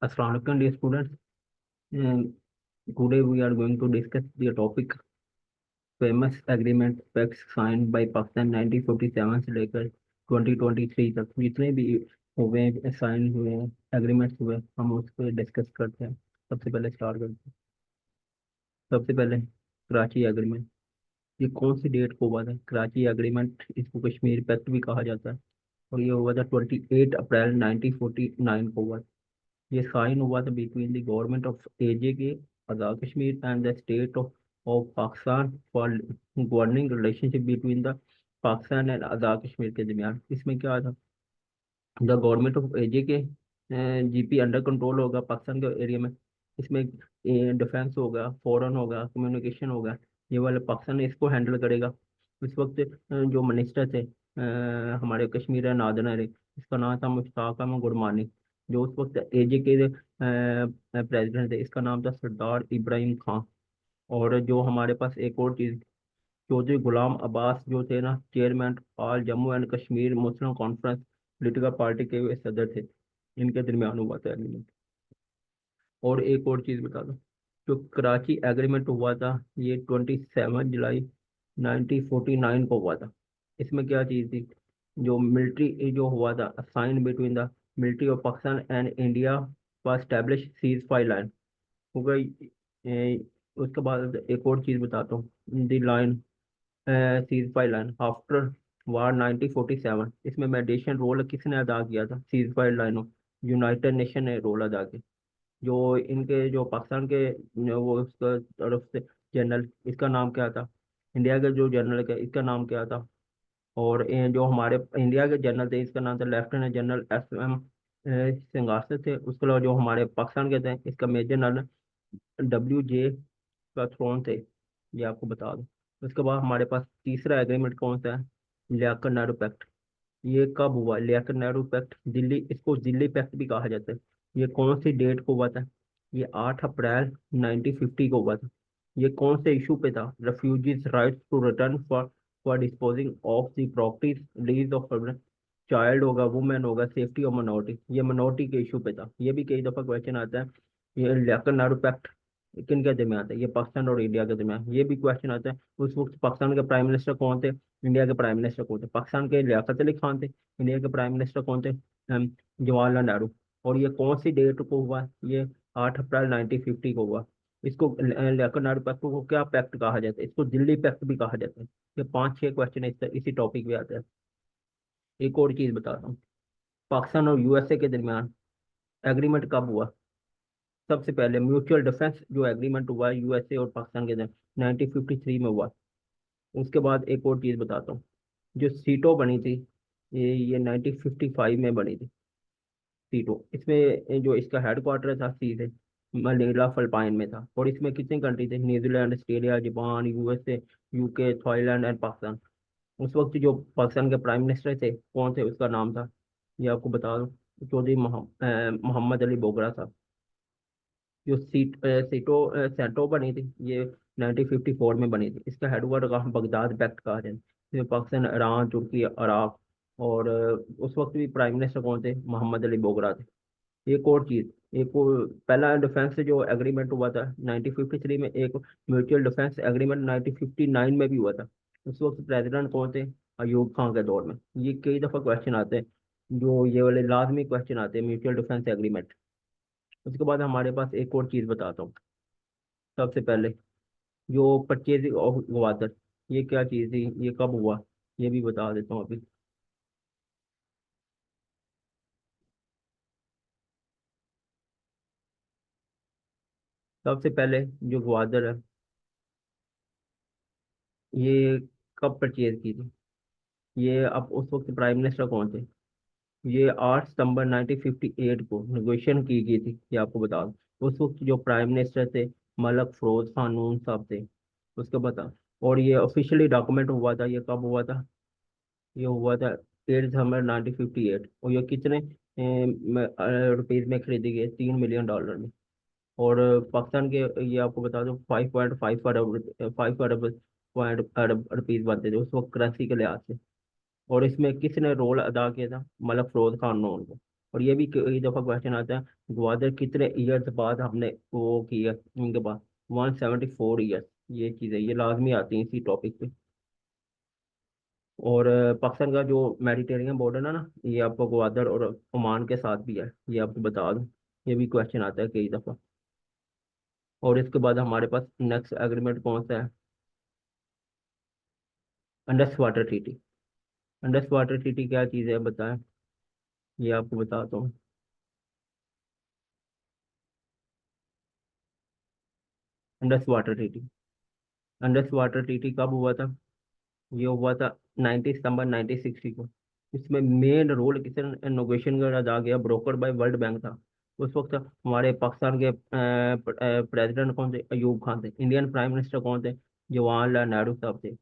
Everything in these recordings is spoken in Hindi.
Assalamualaikum dear students. Today we are going to discuss the topic famous agreement pacts signed by Pakistan 1947 से लेकर 2023 तक जितने भी हुए साइन हुए एग्रीमेंट्स हुए हम उस पर डिस्कस करते हैं। सबसे पहले स्टार्ट करते हैं। सबसे पहले कराची एग्रीमेंट। ये कौन सी डेट को हुआ था? कराची एग्रीमेंट, इसको कश्मीर पैक्ट भी कहा जाता है, और ये हुआ था 28 अप्रैल 1949 को हुआ था। ये साइन हुआ था between the government of AJK Azad Kashmir and the state of Pakistan for governing relationship between the Pakistan and Azad Kashmir के दरमियान। इसमें क्या था? The government of AJK GP under control होगा पाकिस्तान के एरिया में। इसमें डिफेंस होगा, फॉरेन होगा, कम्युनिकेशन होगा, ये वाले पाकिस्तान इसको हैंडल करेगा। इस वक्त जो मिनिस्टर थे हमारे कश्मीर है नादना रे, इसका नाम था मुश्ताक अहमद गुरमानी। जो उस वक्त AJK प्रेसिडेंट थे, इसका नाम था सरदार इब्राहिम खान। और जो हमारे पास एक और चीज़, चौधरी गुलाम अब्बास जो थे ना, chairman all Jammu and Kashmir Muslim conference political party के वे सदर थे। इनके दरमियान हुआ था एग्रीमेंट। और एक और चीज़ बता दो, जो कराची एग्रीमेंट हुआ था ये 27 जुलाई 1949 को हुआ था। इसमें क्या चीज़ थी? जो मिलिट्री जो हुआ था sign between the military of Pakistan and India was establish cease fire line हो गई। उसके बाद एक और चीज़ बताता हूँ, the line cease fire line after war 1947। इसमें मेडिएशन रोल किसने अदा किया था? सीज फायर लाइनों, यूनाइटेड नेशन ने रोल अदा किया। जो इनके जो पाकिस्तान के वो उसका तरफ से जनरल, इसका नाम क्या था? इंडिया के जो जनरल का इसका नाम क्या था? और जो हमारे इंडिया के जनरल थे इसका नाम था लेफ्टिनेंट जनरल SM सिंगारसे थे। उसके अलावा जो हमारे पाकिस्तान के थे इसका मेजर जनरल WJ का थ्रोन थे। ये आपको बता दूं। उसके बाद हमारे पास तीसरा एग्रीमेंट कौन सा है? लियाकत नेहरू पैक्ट। ये कब हुआ? लियाकत नेहरू पैक्ट दिल्ली, इसको दिल्ली पैक्ट भी कहा जाता है। ये कौन सी डेट को हुआ था? ये 8 अप्रैल 1950 को हुआ था। ये कौन से इशू पे था? Refugees rights to return for disposing of the properties, release of child होगा, वुमेन होगा, सेफ्टी ऑफ मिनोरिटी, ये मिनोरिटी के इशू पे था। ये भी कई दफा क्वेश्चन आता है। ये लियाकत नेहरू पैक्ट किन के दरमियान था? ये पाकिस्तान और इंडिया के दरमियान। ये भी क्वेश्चन आता है। उस वक्त पाकिस्तान के प्राइम मिनिस्टर कौन थे? इंडिया के प्राइम मिनिस्टर कौन थे? पाकिस्तान के लियाकत अली खान थे। इंडिया के प्राइम मिनिस्टर कौन थे? जवाहरलाल नेहरू। और ये कौन सी डेट को हुआ? ये 8 अप्रैल 1950 को हुआ। इसको लियाकत नेहरू पैक्ट को क्या पैक्ट कहा जाता है? इसको दिल्ली पैक्ट भी कहा जाता है। ये 5-6 क्वेश्चन इसी टॉपिक पे आते हैं। एक और चीज बताता हूँ, पाकिस्तान और USA के दरमियान एग्रीमेंट कब हुआ? सबसे पहले म्यूचुअल डिफेंस जो एग्रीमेंट हुआ है USA और पाकिस्तान के दरमियान 1953 में हुआ। उसके बाद एक और चीज बताता हूँ, जो सीटो बनी थी ये 1955 में बनी थी। सीटो, इसमें जो इसका हेडक्वार्टर था सीधे मनीला फिलिपाइन में था। और इसमें कितनी कंट्री थे? New Zealand, Australia, Japan, USA, UK, Thailand and Pakistan. उस वक्त जो पाकिस्तान के प्राइम मिनिस्टर थे कौन थे? उसका नाम था, ये आपको बता दूं, चौधरी मोहम्मद अली बोगरा साहब। जो सेटो बनी थी ये 1954 में बनी थी। इसका हेडक्वार्टर कहाँ? बगदाद पैक्ट कहा जाए। इसमें पाकिस्तान, ईरान, तुर्की, इराक, और उस वक्त भी प्राइम मिनिस्टर कौन थे? मोहम्मद अली बोगरा थे। एक और चीज, एक और पहला डिफेंस जो एग्रीमेंट हुआ था 1953 में, एक म्यूचुअल डिफेंस एग्रीमेंट 1959 में भी हुआ था। उस वक्त प्रेसिडेंट कौन थे? अयूब खान के दौर में। ये कई दफा क्वेश्चन आते हैं, जो ये वाले लाजमी क्वेश्चन आते हैं म्यूचुअल डिफेंस एग्रीमेंट। उसके बाद हमारे पास एक और चीज बताता हूँ। सबसे पहले जो परचेजिंग ऑफ गवादर, ये क्या चीज थी? ये कब हुआ? ये भी बता देता हूँ अभी। सबसे पहले जो गवादर है ये कब परचेज की थी? ये अब उस वक्त प्राइम मिनिस्टर कौन थे? ये 8 सितंबर 1958 को नेगोशिएशन की गई थी, ये आपको बता दूं। उस वक्त जो प्राइम मिनिस्टर थे मलक फरोज खानून साहब थे। उसके बता, और ये ऑफिशियली डॉक्यूमेंट हुआ था, ये कब हुआ था? ये हुआ था 8 सितंबर 1958। और ये कितने रुपीज में खरीदी गई? $3 मिलियन में। और पाकिस्तान के, ये आपको बता दो, 5.5 अरब, 5 अरब रुपीज बनते थे उस वक्त करेंसी के लिहाज से। और इसमें किसने रोल अदा किया था? मलक फरोज खान को। और ये भी कई दफा क्वेश्चन आता है, ग्वादर कितने ईयर्स बाद हमने वो किया उनके पास, 174 ईयर्स। ये चीज़ है, ये लाजमी आती है इसी टॉपिक पे। और पाकिस्तान का जो मेडिटेरियन बॉर्डर है ना, ये आपको ग्वादर और ओमान के साथ भी है, ये आपको बता दूं। ये भी क्वेश्चन आता है कई दफा। और इसके बाद हमारे पास नेक्स्ट एग्रीमेंट कौन सा है? अंडस वाटर ट्रीटी। अंडस वाटर ट्रीटी क्या चीज़ है बताएं, ये आपको बताता हूँ। अंडस वाटर ट्रीटी। अंडस वाटर ट्रीटी कब हुआ था? ये हुआ था 90 सितंबर 1960 को। इसमें मेन रोल किसने नेगोशिएशन का अदा किया? ब्रोकर बाय वर्ल्ड बैंक था। उस वक्त हमारे पाकिस्तान के प्रेसिडेंट कौन थे? अयूब खान थे। इंडियन प्राइम मिनिस्टर कौन थे? जवाहरलाल नेहरू साहब थे।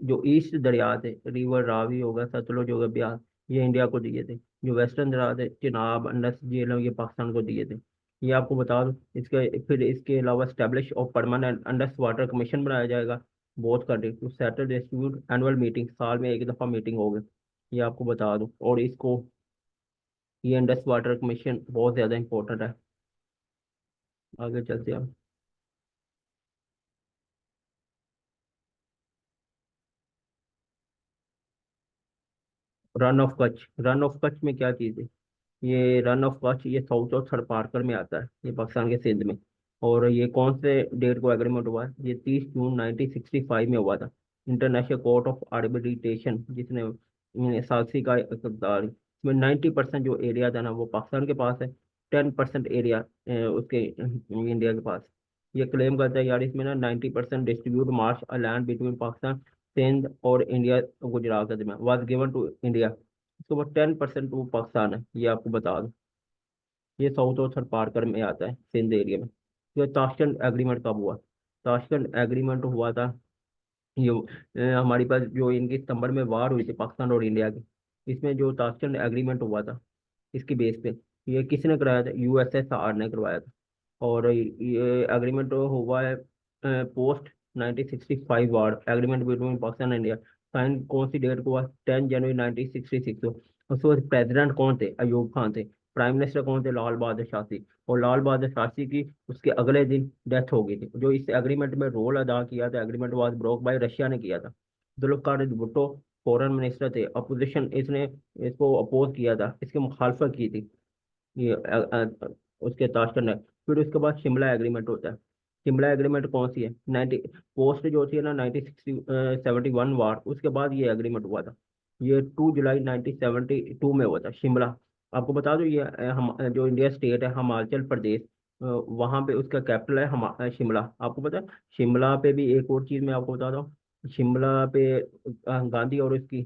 जो ईस्ट दरिया थे, रिवर रावी होगा, सतलुज होगा, ब्यास, ये इंडिया को दिए थे। जो वेस्टर्न दरिया थे, चिनाब, अंडस, झेलम, ये पाकिस्तान को दिए थे। ये आपको बता दूं। इसके फिर इसके अलावा स्टैब्लिश और परमानेंट अंडस वाटर कमीशन बनाया जाएगा। Both country to settle dispute, annual meeting, साल में एक दफा मीटिंग होगी। ये आपको बता दूं। और इसको, ये इंडस वाटर कमीशन बहुत ज्यादा इंपॉर्टेंट है। आगे चलते हैं हम। Run of Kutch. Run of Kutch में क्या चीज़ है? ये रन ऑफ कच्छ ये साउथ और थरपारकर में आता है, ये पाकिस्तान के सिंध में। और ये कौन से डेट को एग्रीमेंट हुआ है? ये 30 जून 1965 में हुआ था। इंटरनेशनल कोर्ट ऑफ आर्बिट्रेशन जिसने सालसी का इकरार। इसमें 90% जो एरिया था ना वो पाकिस्तान के पास है। 10% एरिया उसके इंडिया के पास। ये क्लेम करता है यार, इसमें ना 90% distribute marsh land between Pakistan, Sindh और इंडिया, गुजरात के दरमियान वाज गिवन टू इंडिया। इसके बाद 10% वो पाकिस्तान है, ये आपको बता दूं। ये साउथ और थर पारकर में आता है, सिंध एरिया में। ये ताशकंद एग्रीमेंट कब हुआ? ताशकंद एग्रीमेंट हुआ था, ये हमारी पास जो इनकी सितंबर में वार हुई थी पाकिस्तान और इंडिया की, इसमें जो ताशकंद एग्रीमेंट हुआ था, इसकी बेस पे ये किसने कराया था? यूएसएसआर ने करवाया था। और ये एग्रीमेंट हुआ है post 1965 war agreement between Pakistan and India. Sign कौन सी डेट को हुआ? 10 जनवरी 1966 को। उस वक्त प्रेसिडेंट कौन थे? अयूब खान थे। प्राइम मिनिस्टर कौन थे? लाल बहादुर शास्त्री। और लाल बहादुर शास्त्री की उसके अगले दिन डेथ हो गई थी। जो इस एग्रीमेंट में रोल अदा किया था, agreement was broke bye Russia ने किया था। जुल्फकार भुट्टो फॉरेन मिनिस्टर थे, अपोजिशन, इसने इसको अपोज किया था, इसकी मुखालफत की थी। ये उसके ताशकंद है। फिर उसके बाद शिमला एग्रीमेंट होता है। शिमला एग्रीमेंट कौन सी है? 90 पोस्ट जो थी ना 1971 वार, उसके बाद ये एग्रीमेंट हुआ था। ये 2 जुलाई 1972 में हुआ था, शिमला। आपको बता दो, ये जो इंडिया स्टेट है हिमाचल प्रदेश, वहाँ पे उसका कैपिटल है शिमला। आपको पता है? शिमला पे भी एक और चीज़ मैं आपको बताता हूँ। शिमला पे गांधी और उसकी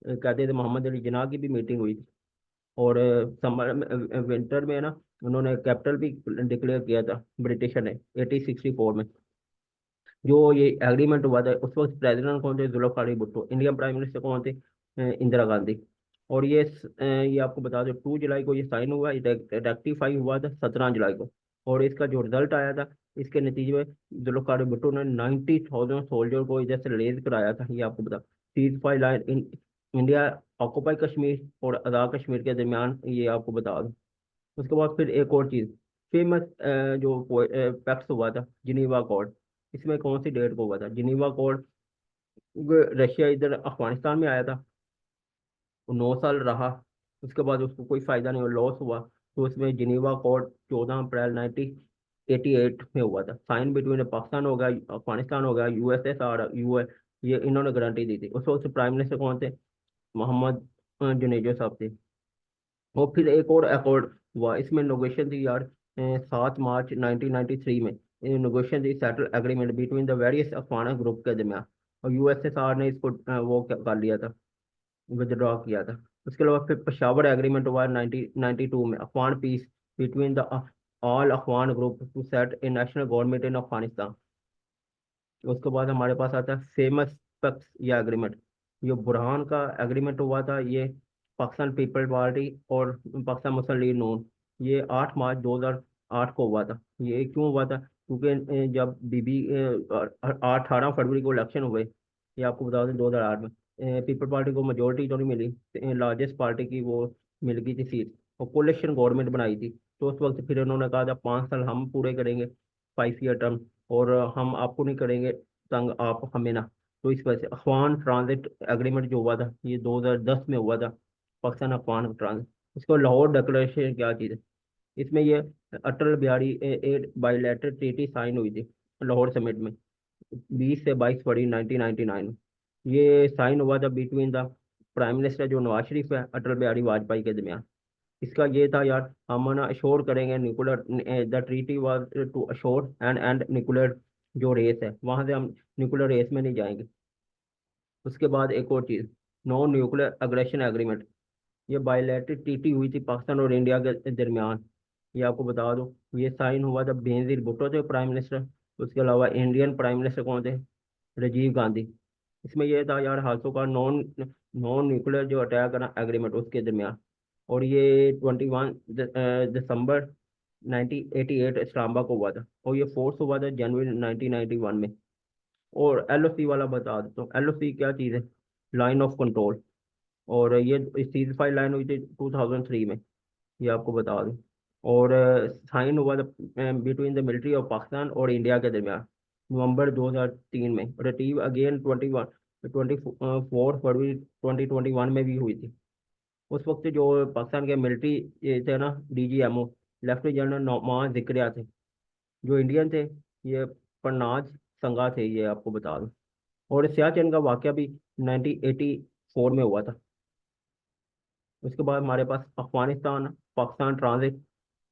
कहते थे मोहम्मद अली जिन्ना की भी मीटिंग हुई थी। और समर में, विंटर में ना, उन्होंने कैपिटल भी डिक्लेयर किया था ब्रिटिशर ने 1864 में। जो ये एग्रीमेंट हुआ था उस वक्त प्रेसिडेंट कौन थे? Zulfikar Bhutto. Indian prime minister कौन थे? इंदिरा गांधी। और ये आपको बता दो 2 जुलाई को ये साइन हुआ, रेक्टिफाई हुआ था 17 जुलाई को। और इसका जो रिजल्ट आया था, इसके नतीजे में जुल्फकार भुट्टो ने 90,000 सोल्जर को इधर से रिलीज कराया था। ये आपको बता, seize fire line in India occupy Kashmir और आज़ाद कश्मीर के दरमियान, ये आपको बता दूं। उसके बाद फिर एक और चीज़, फेमस जो पैक्ट हुआ था, जिनीवा अकॉर्ड। इसमें कौन सी डेट को हुआ था जिनीवा अकॉर्ड? रशिया इधर अफगानिस्तान में आया था, वो 9 साल रहा। उसके बाद उसको कोई फायदा नहीं हुआ, लॉस हुआ। तो उसमें जिनीवा अकॉर्ड 14 अप्रैल 1988 में हुआ था। साइन बिटवीन पाकिस्तान हो गया, अफगानिस्तान हो गया, यूएसएसआर, यूए, ये इन्होंने गारंटी दी थी। उस वक्त प्राइम मिनिस्टर कौन थे? मोहम्मद जुनेजो साहब थे। और फिर एक और अकॉर्ड हुआ, इसमें नेगोशिएशन थी यार, 7 मार्च 1993 में नेगोशिएशन थी, settle agreement between the various Afghan group के दरमियान। और यूएसएसआर ने इसको कर लिया था, विदड्रॉ किया था। उसके अलावा फिर पेशावर एग्रीमेंट हुआ 1992 में, Afghan peace between the all Afghan group to set a national government in Afghanistan. उसके बाद हमारे पास आता है फेमस पैक्स या एग्रीमेंट। ये बुरहान का एग्रीमेंट हुआ था, ये पाकिस्तान पीपल पार्टी और पाकिस्तान मुस्लिम लीग नून, ये 8 मार्च 2008 को हुआ था। ये क्यों हुआ था? क्योंकि जब बीबी 18 फरवरी को इलेक्शन हुए, ये आपको बता दें 2008 में, पीपल पार्टी को मेजोरिटी तो नहीं मिली, लार्जेस्ट पार्टी की वो मिल गई थी सीट। और कोलिशन गवर्नमेंट बनाई थी। तो उस वक्त फिर उन्होंने कहा था 5 साल हम पूरे करेंगे, 5 ईयर टर्म, और हम आपको नहीं करेंगे तंग, आप हमें ना। तो इस वजह से अफगान ट्रांजिट एग्रीमेंट जो हुआ था ये 2010 में हुआ था, पाकिस्तान अफगान ट्रांजिट। इसको लाहौर डिक्लेरेशन क्या चीज़ है, इसमें ये Atal Bihari at bilateral treaty sign हुई थी लाहौर समिट में 20 से 22 फरवरी 1999। ये साइन हुआ था बिटवीन द प्राइम मिनिस्टर जो नवाज शरीफ है, अटल बिहारी वाजपेयी के दरमियान। इसका ये था यार, हम ना अश्योर करेंगे nuclear, the treaty was to assure and nuclear जो रेस है वहां से हम न्यूक्लियर रेस में नहीं जाएंगे। उसके बाद एक और चीज, नो न्यूक्लियर अग्रेशन एग्रीमेंट, ये बायलैटरल ट्रीटी हुई थी पाकिस्तान और इंडिया के दरमियान। ये आपको बता दूं, ये साइन हुआ था, बेनजीर भुट्टो थे प्राइम मिनिस्टर, उसके अलावा इंडियन प्राइम मिनिस्टर कौन थे, राजीव गांधी। इसमें यह था यार हाथों का नॉन नॉन न्यूक्लियर जो अटैक ना एग्रीमेंट उसके दरमियान। और ये 21 दिसंबर 1988 इस्लामाबाद को हुआ था, और ये फोर्स हुआ था जनवरी 1991 में। और एलओसी वाला बता देता हूँ, एलओसी क्या चीज़ है, लाइन ऑफ कंट्रोल। और ये सीज फायर लाइन हुई थी 2003 में, ये आपको बता दूं। और साइन हुआ था between the military of Pakistan और इंडिया के दरमियान नवंबर 2003 में। रिटीव अगेन 24 फरवरी 2021 में भी हुई थी। उस वक्त जो पाकिस्तान के मिलिट्री ये थे ना, DGMO lieutenant general Nauman Zakariya थे, जो इंडियन थे ये परनाज संगा थे, ये आपको बता दूं। और सियाचिन का वाकया भी 1984 में हुआ था। उसके बाद हमारे पास अफगानिस्तान पाकिस्तान ट्रांजिट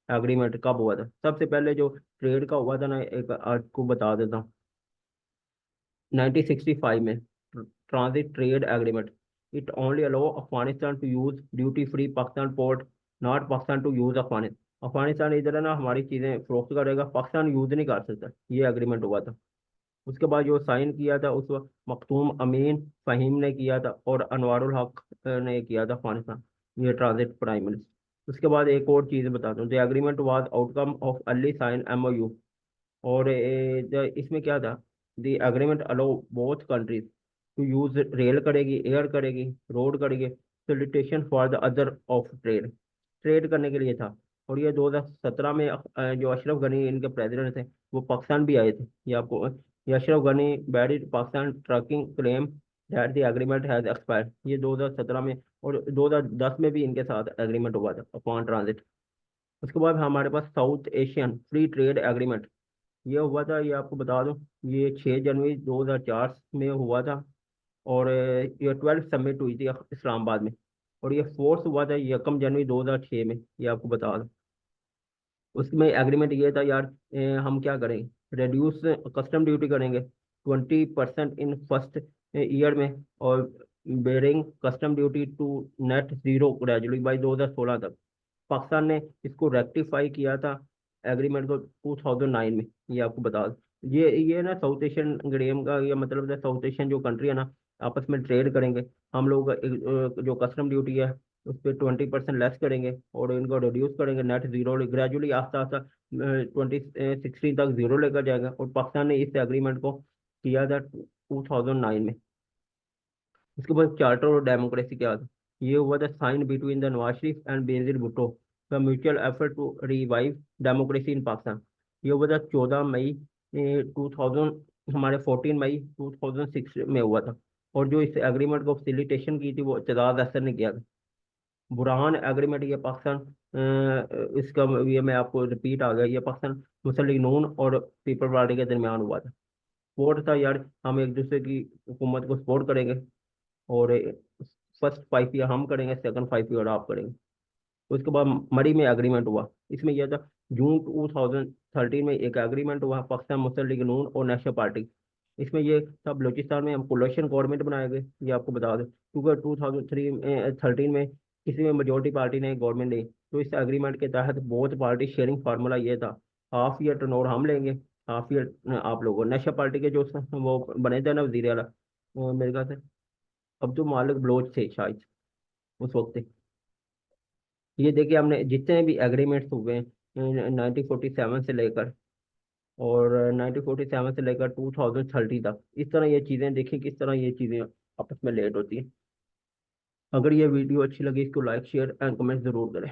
एग्रीमेंट कब हुआ था, सबसे पहले जो ट्रेड का हुआ था ना, एक आपको बता देता हूँ, 1965 में transit trade agreement. It only allow Afghanistan to use duty free Pakistan port, not Pakistan to use Afghanistan. Afghanistan इधर है ना हमारी चीज़ें फरोख्त करेगा, पाकिस्तान यूज नहीं कर सकता, ये एग्रीमेंट हुआ था। उसके बाद जो साइन किया था उस वक्त मखदूम अमीन फ़हीम ने किया था, और अनवारुल हक ने किया था अफगानिस्तान, ये ट्रांजिट प्राइम मिनिस्टर। उसके बाद एक और चीज़ बताता हूँ, the agreement was outcome of early sign MOU. और इसमें क्या था, the agreement allow both countries to use, rail करेगी, एयर करेगी, रोड करेगी, facilitation for the other of trade, trade करने के लिए था। और ये 2017 में जो अशरफ गनी इनके प्रेसिडेंट थे वो पाकिस्तान भी आए थे। ये आपको, ये Ashraf Ghani barred Pakistan trucking claim that the agreement has expired, ये 2017 में। और 2010 में भी इनके साथ एग्रीमेंट हुआ था अफगान ट्रांजिट। उसके बाद हमारे पास South Asian Free Trade Agreement, ये हुआ था, ये आपको बता दूं, ये 6 जनवरी 2004 में हुआ था। और ये 12 समिट हुई थी इस्लामाबाद में। और ये फोर्थ हुआ था 1 जनवरी 2006 में, ये आपको बता दूं। उसमें एग्रीमेंट ये था यार, हम क्या करेंगे, रिड्यूस कस्टम ड्यूटी करेंगे 20% इन फर्स्ट ईयर में, और barring custom duty to net zero gradually by 2016 तक। पाकिस्तान ने इसको रेक्टिफाई किया था एग्रीमेंट को 2009 में, ये आपको बता दूं। ये ना साउथ एशियन गेम का ये मतलब है, साउथ एशियन जो कंट्री है ना आपस में ट्रेड करेंगे, हम लोग जो कस्टम ड्यूटी है उस पर 20% लेस करेंगे, और इनको रिड्यूस करेंगे नेट जीरो, ग्रेजुअली आस्ता आस्ता 2016 तक जीरो लेकर जाएगा। और पाकिस्तान ने इस एग्रीमेंट को किया था 2009 में। उसके बाद चार्टर और डेमोक्रेसी क्या था, ये हुआ था sign between the Nawaz Sharif and Benazir Bhutto, the mutual effort to revive democracy in Pakistan. ये हुआ था 14 मई 2000, हमारे 14 मई 2006 में हुआ था। और जो इस एग्रीमेंट को फैसिलिटेशन की थी वो इत्तेदाद असर ने किया था। बुरहान एग्रीमेंट, ये पाकिस्तान इसका ये मैं आपको रिपीट आ गया, ये पाकिस्तान मुस्लिम लीग नून और पीपल पार्टी के दरमियान हुआ था। सपोर्ट था यार, हम एक दूसरे की हुकूमत को सपोर्ट करेंगे, और फर्स्ट 5 ईयर हम करेंगे, सेकंड 5 ईयर आप करेंगे। उसके बाद मरी में एग्रीमेंट हुआ, इसमें यह था जून 2013 में एक एग्रीमेंट हुआ पाकिस्तान मुस्लिम लीग नून और नेशनल पार्टी। इसमें ये था बलूचिस्तान में हम कोलिशन गवर्नमेंट बनाए गए, ये आपको बता दें, क्योंकि 2013 में किसी में मेजोरिटी पार्टी ने गवर्नमेंट नहीं। तो इस एग्रीमेंट के तहत बहुत पार्टी शेयरिंग फार्मूला ये था, हाफ ईयर टर्नओवर हम लेंगे, हाफ ईयर आप लोगों। नेशनल पार्टी के जो वो बने थे ना वजीर अला, मेरे ख्याल से अब्दुल मालिक बलोच थे शायद उस वक्त। ये देखिए हमने जितने भी एग्रीमेंट्स हुए हैं 1947 से लेकर, और 1947 से लेकर 2030 तक, इस तरह ये चीज़ें देखिए किस तरह ये चीज़ें आपस में लेट होती हैं। अगर ये वीडियो अच्छी लगी इसको लाइक शेयर एंड कमेंट जरूर करें।